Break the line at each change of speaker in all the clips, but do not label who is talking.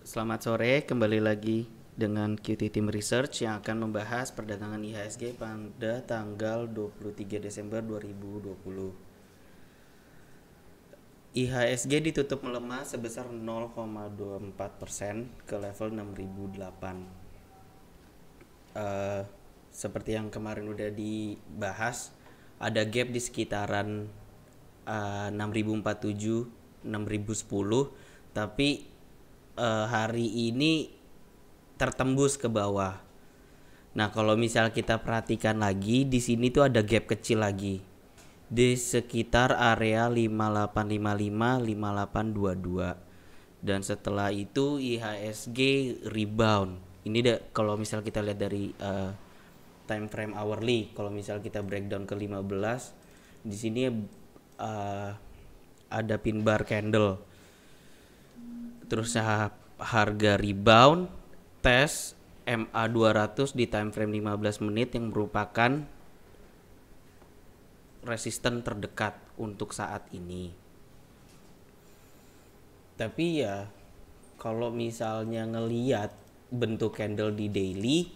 Selamat sore, kembali lagi dengan QT Team Research yang akan membahas perdagangan IHSG pada tanggal 23 Desember 2020. IHSG ditutup melemah sebesar 0,24% ke level 6008. Seperti yang kemarin udah dibahas, ada gap di sekitaran 6047, 6010, tapi hari ini tertembus ke bawah. Nah, kalau misal kita perhatikan lagi, di sini tuh ada gap kecil lagi di sekitar area 5855, 5822. Dan setelah itu IHSG rebound. Ini kalau misal kita lihat dari time frame hourly, kalau misal kita breakdown ke 15, di sini ada pin bar candle. Terus harga rebound tes MA 200 di time frame 15 menit yang merupakan resisten terdekat untuk saat ini. Tapi ya kalau misalnya ngeliat bentuk candle di daily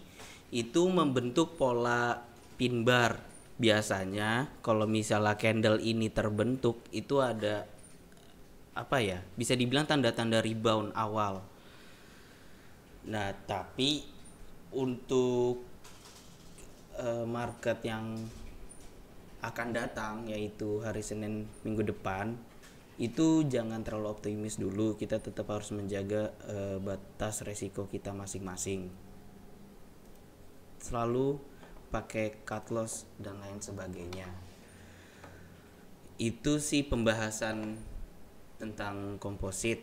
itu membentuk pola pin bar. Biasanya kalau misalnya candle ini terbentuk itu ada bisa dibilang tanda-tanda rebound awal. Nah, tapi untuk market yang akan datang, yaitu hari Senin minggu depan, itu jangan terlalu optimis dulu. Kita tetap harus menjaga batas resiko kita masing-masing. Selalu pakai cut loss dan lain sebagainya. Itu sih pembahasan tentang komposit.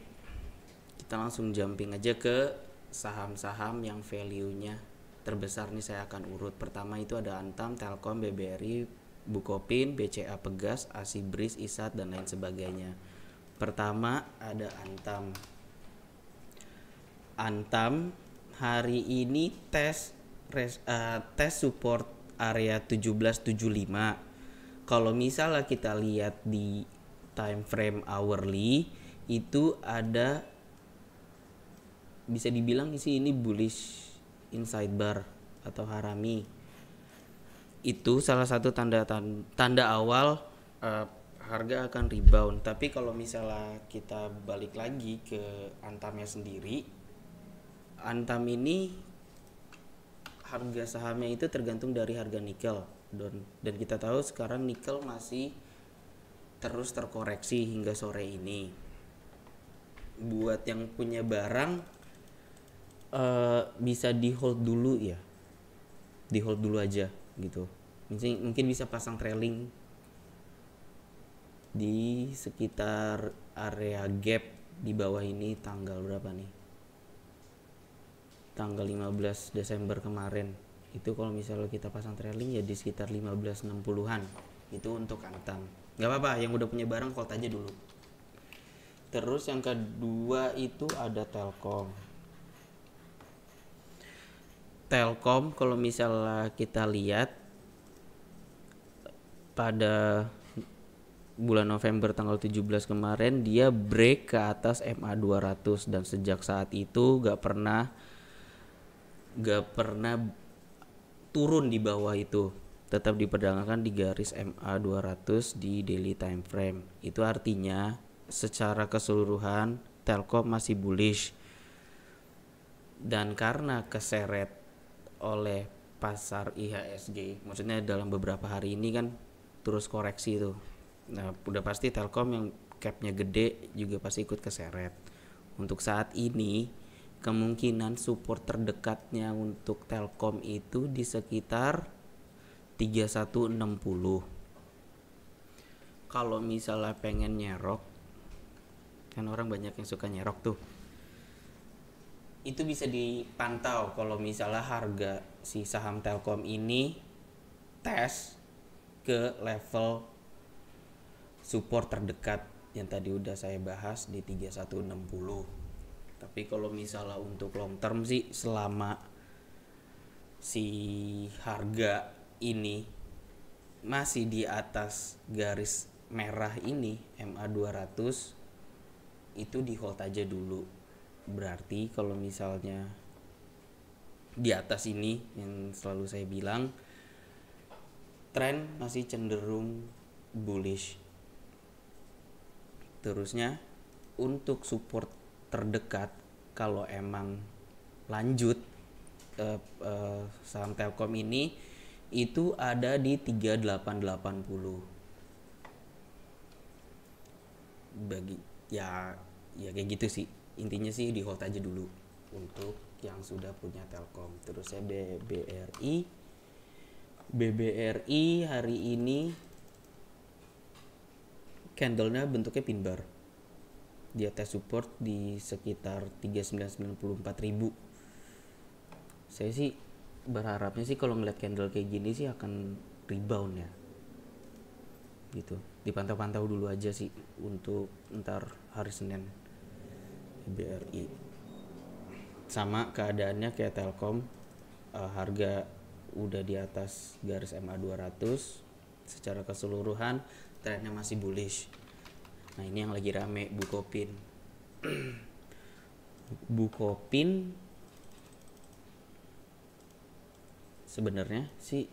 Kita langsung jumping aja ke saham-saham yang value-nya terbesar nih, saya akan urut. Pertama itu ada Antam, Telkom, BBRI, Bukopin, BCA Pegas, Asibris, Isat dan lain sebagainya. Pertama ada Antam. Antam hari ini tes support area 1775. Kalau misalnya kita lihat di time frame hourly itu ada, bisa dibilang ini bullish inside bar atau harami. Itu salah satu tanda awal harga akan rebound. Tapi kalau misalnya kita balik lagi ke Antamnya sendiri, Antam ini harga sahamnya itu tergantung dari harga nikel, dan kita tahu sekarang nikel masih terus terkoreksi hingga sore ini. Buat yang punya barang bisa di hold dulu ya, di hold dulu aja gitu. Mungkin bisa pasang trailing di sekitar area gap di bawah ini. Tanggal berapa nih? Tanggal 15 Desember kemarin. Itu kalau misalnya kita pasang trailing ya di sekitar 1560-an. Itu untuk Antam. Gak apa-apa, yang udah punya barang hold aja dulu. Terus yang kedua itu ada Telkom. Telkom kalau misalnya kita lihat pada bulan November tanggal 17 kemarin dia break ke atas MA 200, dan sejak saat itu gak pernah turun di bawah itu, tetap diperdagangkan di garis MA 200 di daily time frame. Itu artinya secara keseluruhan Telkom masih bullish, dan karena keseret oleh pasar IHSG, maksudnya dalam beberapa hari ini kan terus koreksi tuh. Nah, udah pasti Telkom yang capnya gede juga pasti ikut keseret. Untuk saat ini kemungkinan support terdekatnya untuk Telkom itu di sekitar 3160. Kalau misalnya pengen nyerok, kan orang banyak yang suka nyerok tuh, itu bisa dipantau kalau misalnya harga si saham Telkom ini tes ke level support terdekat yang tadi udah saya bahas di 3160. Tapi kalau misalnya untuk long term sih, selama si harga ini masih di atas garis merah ini MA 200, itu di hold aja dulu. Berarti kalau misalnya di atas ini yang selalu saya bilang, tren masih cenderung bullish. Terusnya untuk support terdekat kalau emang lanjut saham Telkom ini itu ada di 3880. Bagi ya kayak gitu sih. Intinya sih di hold aja dulu untuk yang sudah punya Telkom. Terus ya BBRI hari ini candlenya bentuknya pin bar. Dia test support di sekitar 3994.000. Saya sih berharapnya sih kalau ngeliat candle kayak gini sih akan rebound ya, gitu. Dipantau-pantau dulu aja sih untuk ntar hari Senin BRI. Sama keadaannya kayak Telkom, harga udah di atas garis MA 200. Secara keseluruhan trennya masih bullish. Nah ini yang lagi rame Bukopin. Bukopin sebenarnya sih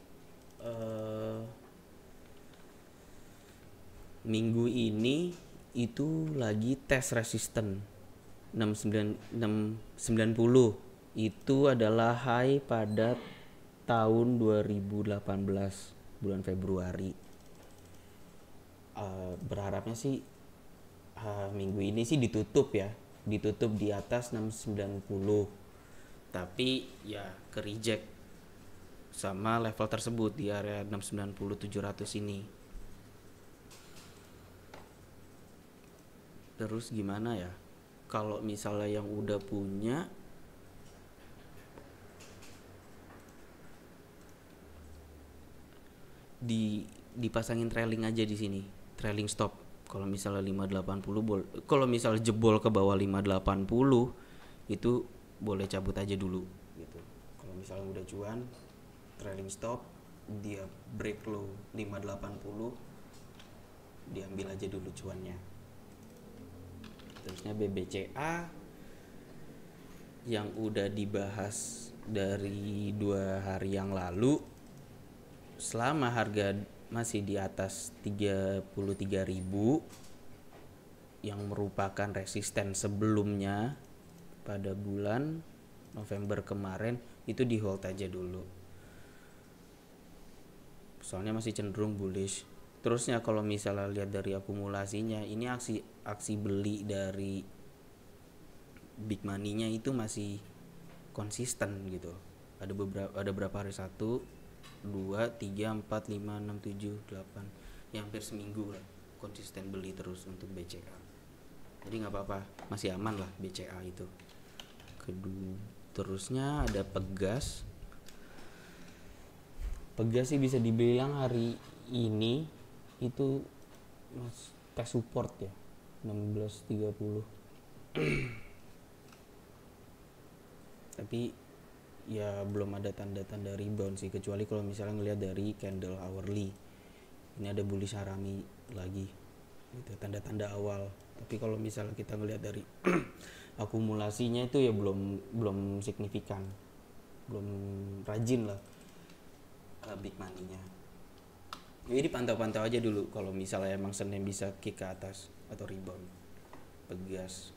minggu ini itu lagi tes resisten 690. Itu adalah high pada tahun 2018 bulan Februari. Berharapnya sih minggu ini sih ditutup di atas 690, tapi ya ke reject sama level tersebut di area 690 700 ini. Terus gimana ya kalau misalnya yang udah punya dipasangin trailing aja di sini, trailing stop. Kalau misalnya 580 kalau misalnya jebol ke bawah 580 itu boleh cabut aja dulu gitu. Kalau misalnya udah cuan, trailing stop, dia break low 580, diambil aja dulu cuannya. Terusnya BBCA yang udah dibahas dari 2 hari yang lalu, selama harga masih di atas 33.000 yang merupakan resisten sebelumnya pada bulan November kemarin, itu di hold aja dulu. Soalnya masih cenderung bullish. Terusnya kalau misalnya lihat dari akumulasinya, ini aksi beli dari big money-nya itu masih konsisten gitu. Ada berapa hari, 1 2 3 4 5 6 7 8, ya hampir seminggu lah konsisten beli terus untuk BCA. Jadi nggak apa-apa, masih aman lah BCA itu. Terusnya ada Pegas sih bisa dibilang hari ini itu tes support ya 1630. Tapi ya belum ada tanda-tanda rebound sih, kecuali kalau misalnya ngelihat dari candle hourly. Ini ada bullish harami lagi gitu, tanda-tanda awal. Tapi kalau misalnya kita ngelihat dari akumulasinya itu ya belum signifikan, belum rajin lah big money-nya. Jadi pantau-pantau aja dulu kalau misalnya emang Senin bisa kick ke atas atau rebound. Pegas.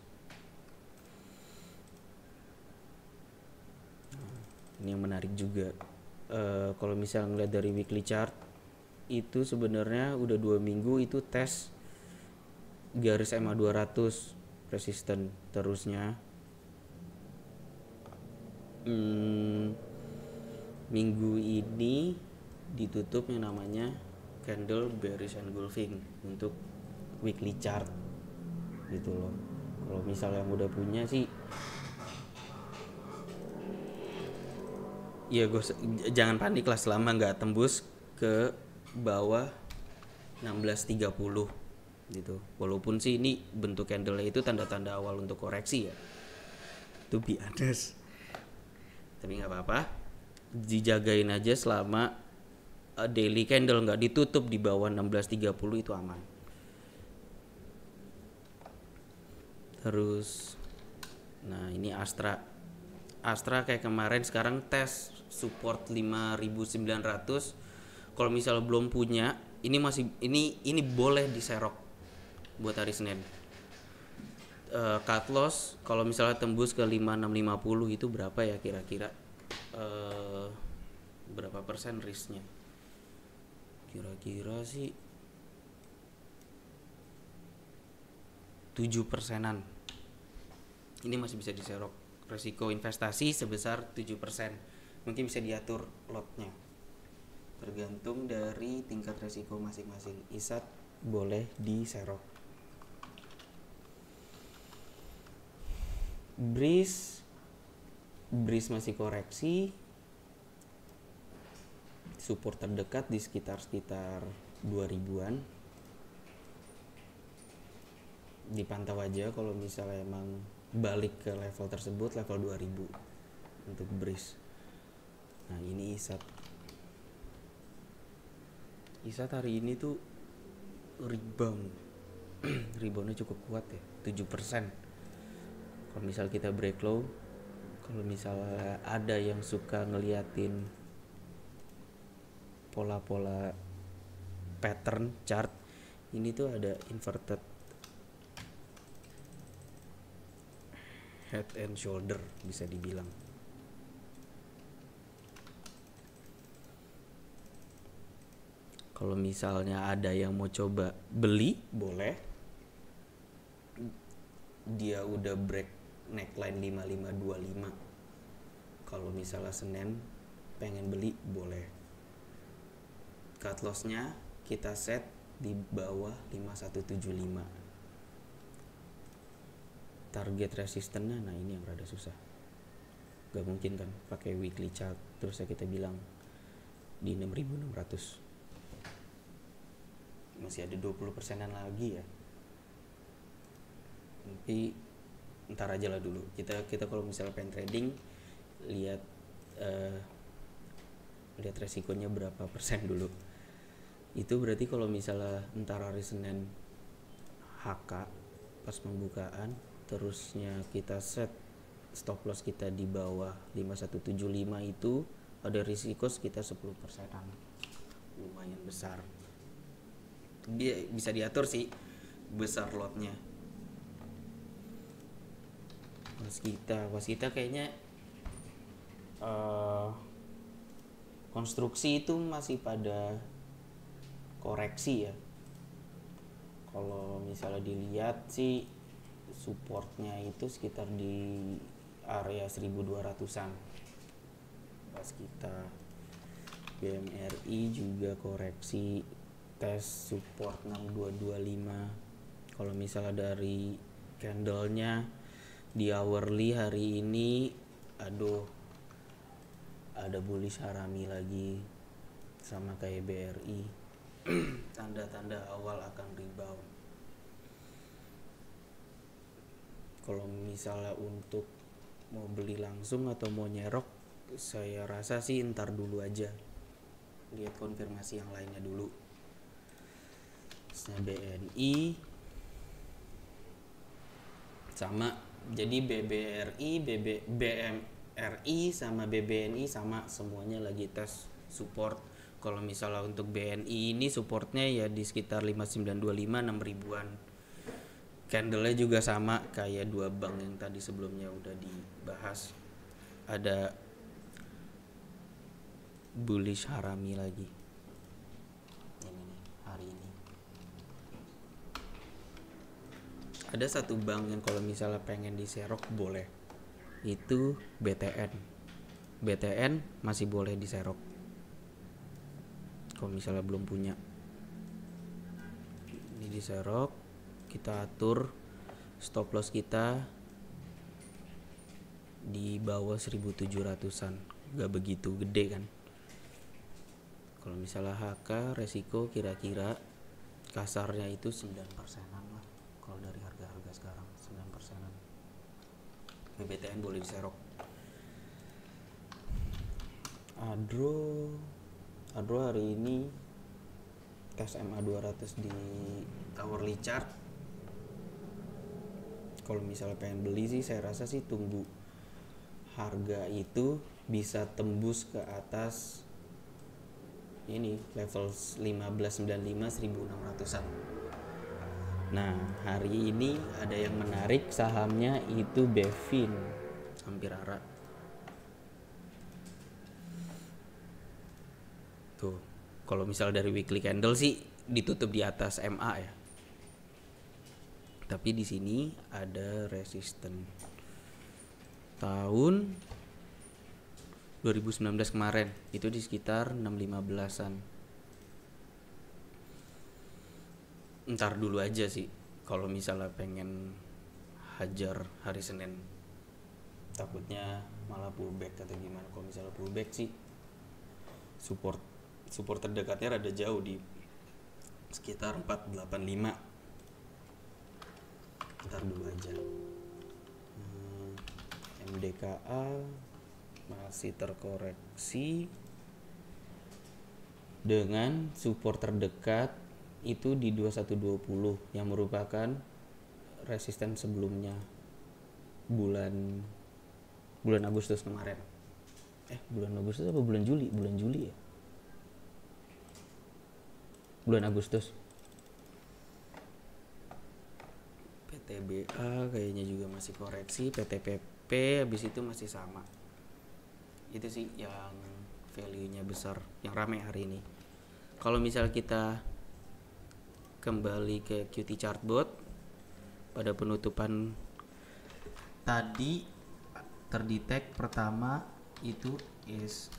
Ini yang menarik juga, kalau misalnya ngeliat dari weekly chart itu sebenarnya udah 2 minggu itu tes garis MA 200 resisten. Terusnya minggu ini ditutup yang namanya candle bearish engulfing untuk weekly chart gitu loh. Kalau misalnya yang udah punya sih ya jangan panik lah selama nggak tembus ke bawah 1630 gitu. Walaupun sih ini bentuk candle itu tanda-tanda awal untuk koreksi ya, to be honest. Tapi nggak apa-apa, dijagain aja selama daily candle nggak ditutup di bawah 1630 itu aman. Terus Nah ini Astra. Astra kayak kemarin sekarang tes support 5.900. Kalau misalnya belum punya, ini masih ini boleh diserok buat hari Senin. Cut loss kalau misalnya tembus ke 5650 itu berapa ya kira-kira? Berapa persen risknya? Kira-kira sih 7%-an. Ini masih bisa diserok. Resiko investasi sebesar 7%. Mungkin bisa diatur lotnya. Tergantung dari tingkat resiko masing-masing. ISAT boleh diserok. Breeze masih koreksi. Support terdekat di sekitar 2000-an. Dipantau aja kalau misalnya emang balik ke level tersebut, level 2000 untuk Breeze. Nah ini ISAT hari ini tuh reboundnya cukup kuat ya, 7%. Kalau misal kita break low, kalau misalnya ada yang suka ngeliatin pola-pola pattern chart, ini tuh ada inverted head and shoulder bisa dibilang. Kalau misalnya ada yang mau coba beli, boleh. Dia udah break neckline 5525. Kalau misalnya Senin pengen beli, boleh. Cut loss-nya kita set di bawah 5175. Target resistennya, nah ini yang rada susah. Gak mungkin kan pakai weekly chart terus kita bilang di 6600. Masih ada 20%-an lagi ya. Tapi ntar aja lah dulu. Kita kalau misalnya pengen trading, lihat resikonya berapa persen dulu. Itu berarti kalau misalnya ntar hari Senin HK pas pembukaan, terusnya kita set stop loss kita di bawah 5175, itu ada risiko sekitar 10%-an. Lumayan besar. Dia bisa diatur sih besar lotnya. Was kita kayaknya konstruksi itu masih pada koreksi ya. Kalau misalnya dilihat sih supportnya itu sekitar di area 1200-an. Pas kita BMRI juga koreksi tes support 6225. Kalau misalnya dari candlenya di hourly hari ini, ada bullish harami lagi sama kayak BRI. Tanda-tanda awal akan rebound. Kalau misalnya untuk mau beli langsung atau mau nyerok, saya rasa sih ntar dulu aja, lihat konfirmasi yang lainnya dulu. BNI sama, jadi BMRI sama BBNI sama, semuanya lagi tes support. Kalau misalnya untuk BNI ini supportnya ya di sekitar 5925, 6000-an. Candlenya juga sama kayak dua bank yang tadi sebelumnya udah dibahas. Ada bullish harami lagi. Ini nih hari ini. Ada satu bank yang kalau misalnya pengen diserok boleh. Itu BTN. BTN masih boleh diserok. Kalau misalnya belum punya. Ini diserok, kita atur stop loss kita di bawah 1700-an. Gak begitu gede kan. Kalau misalnya HK resiko kira-kira kasarnya itu 9%-an lah. Kalau dari harga-harga sekarang 9%-an. BTN boleh diserok. Adro hari ini tes MA 200 di hourly chart. Kalau misalnya pengen beli sih saya rasa sih tunggu harga itu bisa tembus ke atas ini level 1595 1600-an. Nah, hari ini ada yang menarik, sahamnya itu Bevin, hampir arah. Tuh, kalau misal dari weekly candle sih ditutup di atas MA ya. Tapi di sini ada resisten tahun 2019 kemarin itu di sekitar 615-an. Ntar dulu aja sih kalau misalnya pengen hajar hari Senin, takutnya malah pullback atau gimana. Kalau misalnya pullback sih support terdekatnya rada jauh di sekitar 485. Ntar dulu aja. MDKA masih terkoreksi dengan support terdekat itu di 2120 yang merupakan resisten sebelumnya bulan Agustus kemarin. Bulan Agustus apa bulan Juli? Bulan Juli ya? Bulan Agustus. PTBA kayaknya juga masih koreksi, PTPP habis itu masih sama. Itu sih yang value-nya besar, yang ramai hari ini. Kalau misal kita kembali ke QT Chartbot, pada penutupan tadi terdetek pertama itu is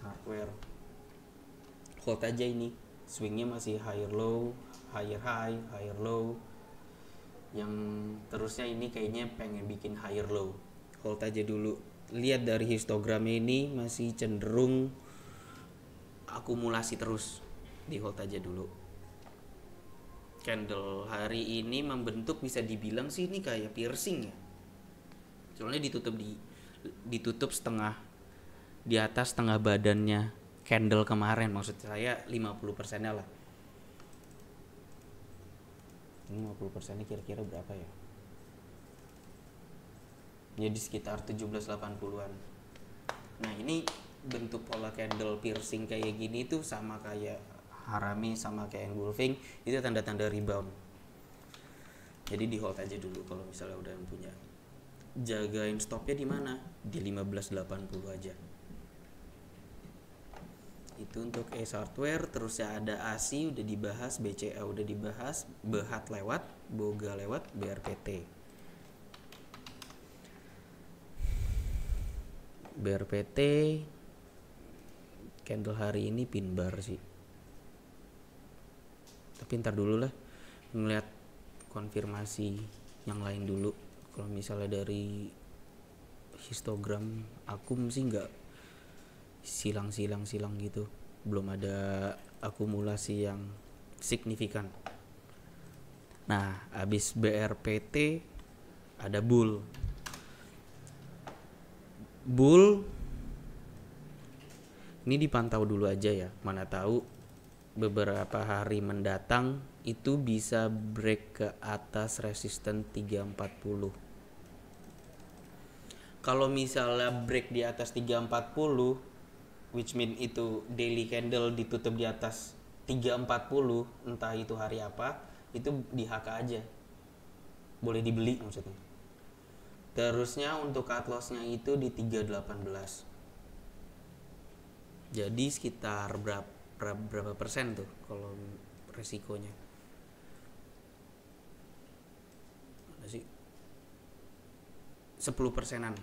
hardware. Hold aja ini, swingnya masih higher low, higher high, higher low. Yang terusnya ini kayaknya pengen bikin higher low. Hold aja dulu. Lihat dari histogram ini masih cenderung akumulasi terus. Di hold aja dulu. Candle hari ini membentuk bisa dibilang sih ini kayak piercing ya. Soalnya ditutup setengah di atas setengah badannya candle kemarin, maksud saya 50%-nya lah. 50%-nya kira-kira berapa ya? Jadi sekitar 1780-an. Nah, ini bentuk pola candle piercing kayak gini tuh sama kayak harami, sama kayak engulfing, itu tanda-tanda rebound. Jadi di hold aja dulu kalau misalnya udah punya. Jagain stopnya di mana? Di 1580 aja. Itu untuk Ace Hardware. Terus ya ada ASI udah dibahas, BCA udah dibahas, Behat lewat, Boga lewat, BRPT candle hari ini pin bar sih. Tapi ntar dulu lah, ngeliat konfirmasi yang lain dulu. Kalau misalnya dari histogram akum sih nggak silang gitu, belum ada akumulasi yang signifikan. Nah, abis BRPT ada bull ini dipantau dulu aja ya, mana tahu beberapa hari mendatang itu bisa break ke atas resisten 340. Kalau misalnya break di atas 340, which mean itu daily candle ditutup di atas 340, entah itu hari apa, itu di HK aja, boleh dibeli maksudnya. Terusnya untuk cut loss-nya itu di 318. Jadi sekitar berapa persen tuh kalau resikonya? Ada sih 10%-an.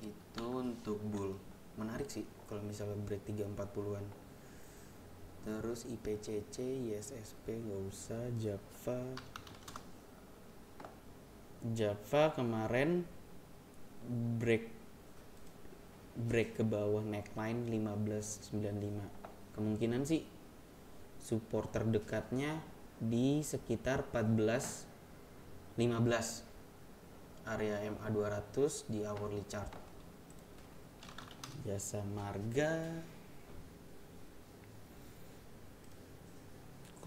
Itu untuk bull. Menarik sih kalau misalnya break 340-an. Terus IPCC, ISSP nggak usah. Java kemarin break ke bawah neckline 1595. Kemungkinan sih support terdekatnya di sekitar 1415, area MA 200 di hourly chart. Jasa Marga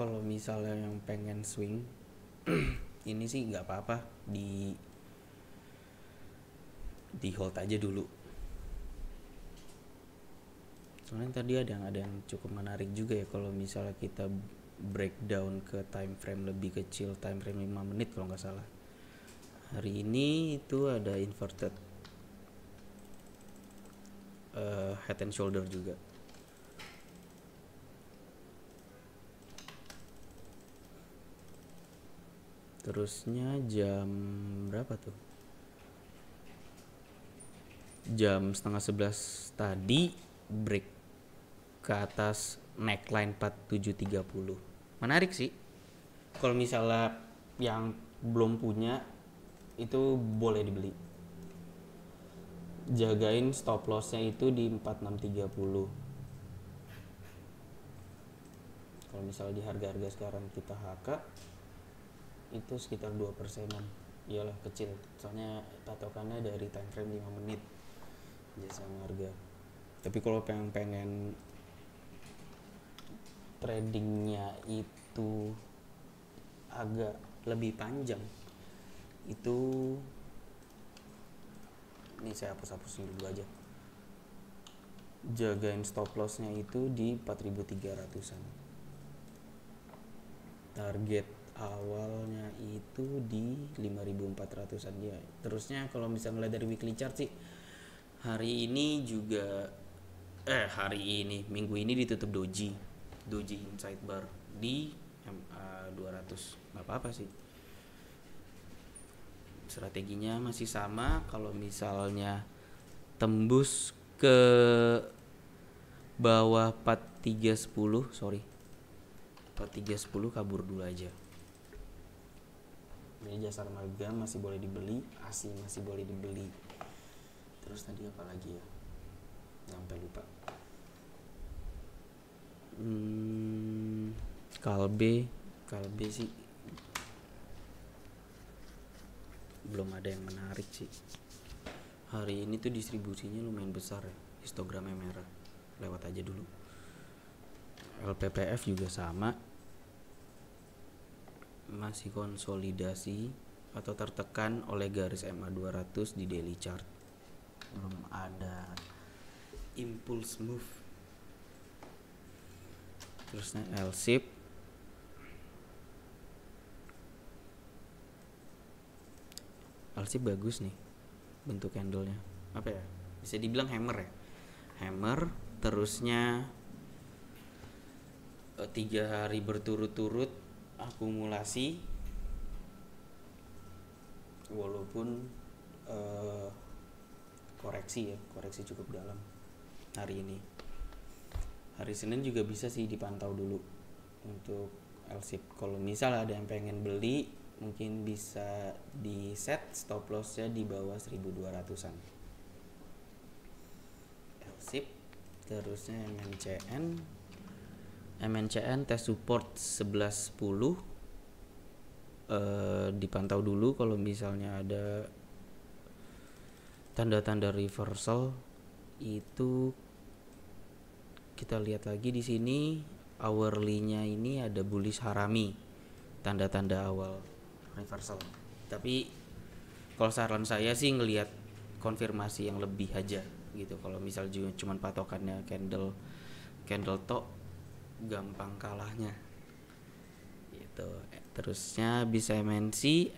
kalau misalnya yang pengen swing ini sih nggak apa-apa, di hold aja dulu. Soalnya tadi ada yang cukup menarik juga ya, kalau misalnya kita breakdown ke time frame lebih kecil, time frame 5 menit kalau nggak salah. Hari ini itu ada inverted head and shoulder juga. Terusnya jam berapa tuh? Jam setengah 11 tadi break ke atas neckline 4730. Menarik sih. Kalau misalnya yang belum punya itu boleh dibeli. Jagain stop lossnya itu di 4630. Kalau misalnya di harga-harga sekarang kita HK itu sekitar 2%-an. Iyalah kecil, soalnya patokannya dari time frame 5 menit jasa harga. Tapi kalau pengen tradingnya itu agak lebih panjang, itu ini saya hapus dulu aja. Jagain stop lossnya itu di 4300-an. Target awalnya itu di 5400-an ya. Terusnya kalau misalnya mulai dari weekly chart sih, minggu ini ditutup doji inside bar di MA 200. Nggak apa-apa sih, strateginya masih sama. Kalau misalnya tembus ke bawah 4310 kabur dulu aja. Ini jasa marga masih boleh dibeli, ASI masih boleh dibeli. Terus tadi apa lagi ya, sampai lupa. Kalbe sih belum ada yang menarik sih. Hari ini tuh distribusinya lumayan besar ya, histogramnya merah, lewat aja dulu. LPPF juga sama, masih konsolidasi atau tertekan oleh garis MA 200 di daily chart. Belum ada impulse move. Terusnya LSIP bagus nih bentuk candlenya. Apa ya, bisa dibilang hammer ya, hammer. Terusnya 3 hari berturut-turut akumulasi, walaupun koreksi cukup dalam hari ini. Hari Senin juga bisa sih dipantau dulu untuk LSIP. Kalau misal ada yang pengen beli, mungkin bisa di set stop lossnya di bawah 1200-an LSIP. Terusnya MNCN tes support 1110, dipantau dulu. Kalau misalnya ada tanda-tanda reversal itu kita lihat lagi di sini. Hourly-nya ini ada bullish harami, tanda-tanda awal reversal. Tapi kalau saran saya sih ngelihat konfirmasi yang lebih aja gitu. Kalau misal cuma patokannya candle tok, gampang kalahnya gitu. Terusnya bisa MNC,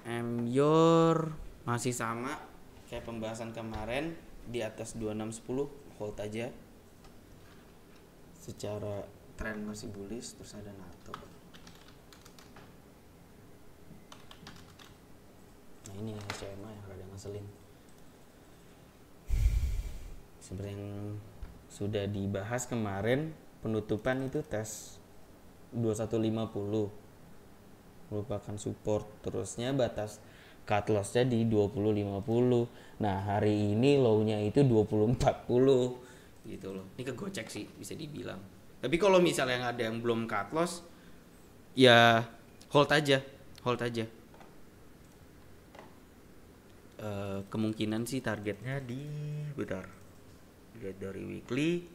MYOR masih sama kayak pembahasan kemarin, di atas 2610 hold aja. Secara tren masih bullish. Terus ada NATO. Nah ini CMA yang rada ngeselin. Seperti yang sudah dibahas kemarin, penutupan itu tes 2150 merupakan support. Terusnya batas cut loss-nya di 2050. Nah hari ini low-nya itu 2040 gitu loh. Ini kegocek sih bisa dibilang. Tapi kalau misalnya ada yang belum cut loss, ya hold aja. Kemungkinan sih targetnya di lihat dari weekly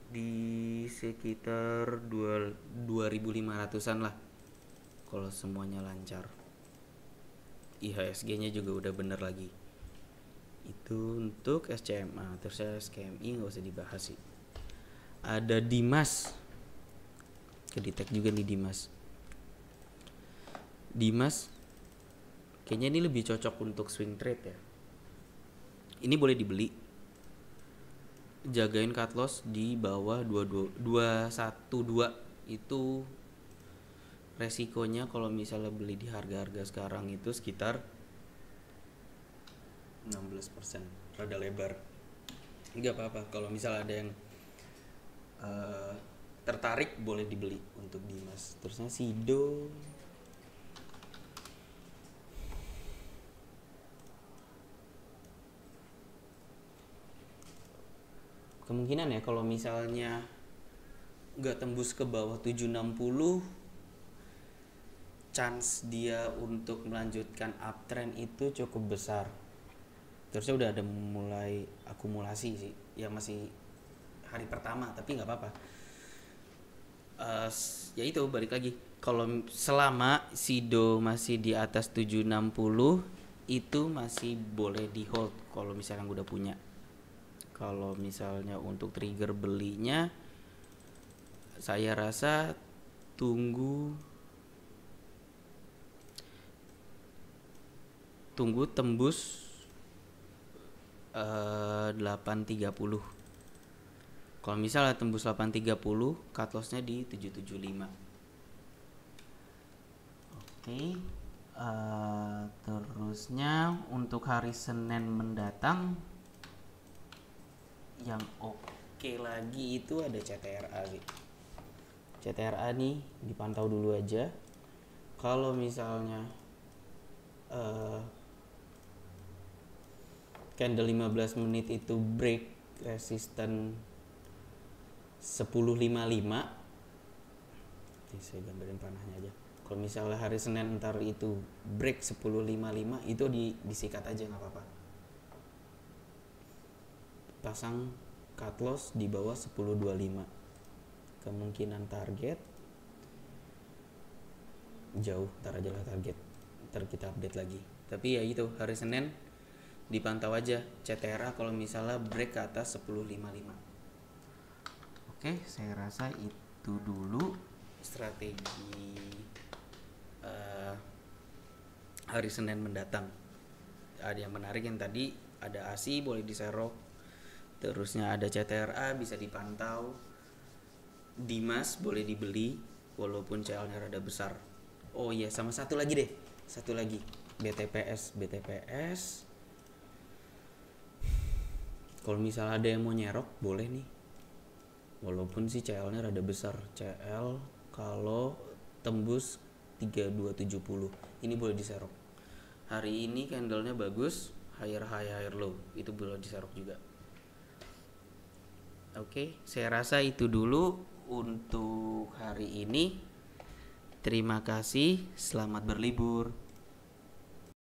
di sekitar 2500-an lah kalau semuanya lancar. IHSG-nya juga udah bener lagi. Itu untuk SCMA. Terus SKMI nggak usah dibahas sih. Ada Dimas, kedetek juga nih Dimas. Dimas kayaknya ini lebih cocok untuk swing trade ya. Ini boleh dibeli. Jagain cut loss di bawah 212 itu. Resikonya kalau misalnya beli di harga-harga sekarang itu sekitar 16%, rada lebar. Nggak apa-apa kalau misalnya ada yang tertarik boleh dibeli untuk Dimas. Terusnya Sido, kemungkinan ya kalau misalnya nggak tembus ke bawah 760, chance dia untuk melanjutkan uptrend itu cukup besar. Terusnya udah ada mulai akumulasi sih, ya masih hari pertama tapi nggak apa-apa. Ya itu balik lagi, kalau selama Sido masih di atas 760 itu masih boleh di hold kalau misalnya udah punya. Kalau misalnya untuk trigger belinya saya rasa tunggu tembus 830. Kalau misalnya tembus 830, cut loss-nya di 775. Oke. Terusnya untuk hari Senin mendatang yang oke lagi itu ada CTRA sih. CTRA nih dipantau dulu aja. Kalau misalnya candle 15 menit itu break resisten 1055. Jadi saya gambarin panahnya aja. Kalau misalnya hari Senin ntar itu break 1055 itu disikat aja nggak apa-apa. Pasang cut loss di bawah 1025. Kemungkinan target jauh, ntar aja lah target. Ntar kita update lagi. Tapi ya itu hari Senin dipantau aja CTRA kalau misalnya break ke atas 1055. Oke, saya rasa itu dulu strategi hari Senin mendatang. Ada yang menarik yang tadi ada ASI boleh diserok, terusnya ada CTRA bisa dipantau, Dimas boleh dibeli walaupun CL-nya rada besar. Oh iya, sama satu lagi BTPS. Kalau misalnya ada yang mau nyerok boleh nih, walaupun sih CL-nya rada besar. CL kalau tembus 3270 ini boleh diserok. Hari ini candlenya bagus, higher high higher low, itu boleh diserok juga. Oke, saya rasa itu dulu untuk hari ini. Terima kasih, selamat berlibur.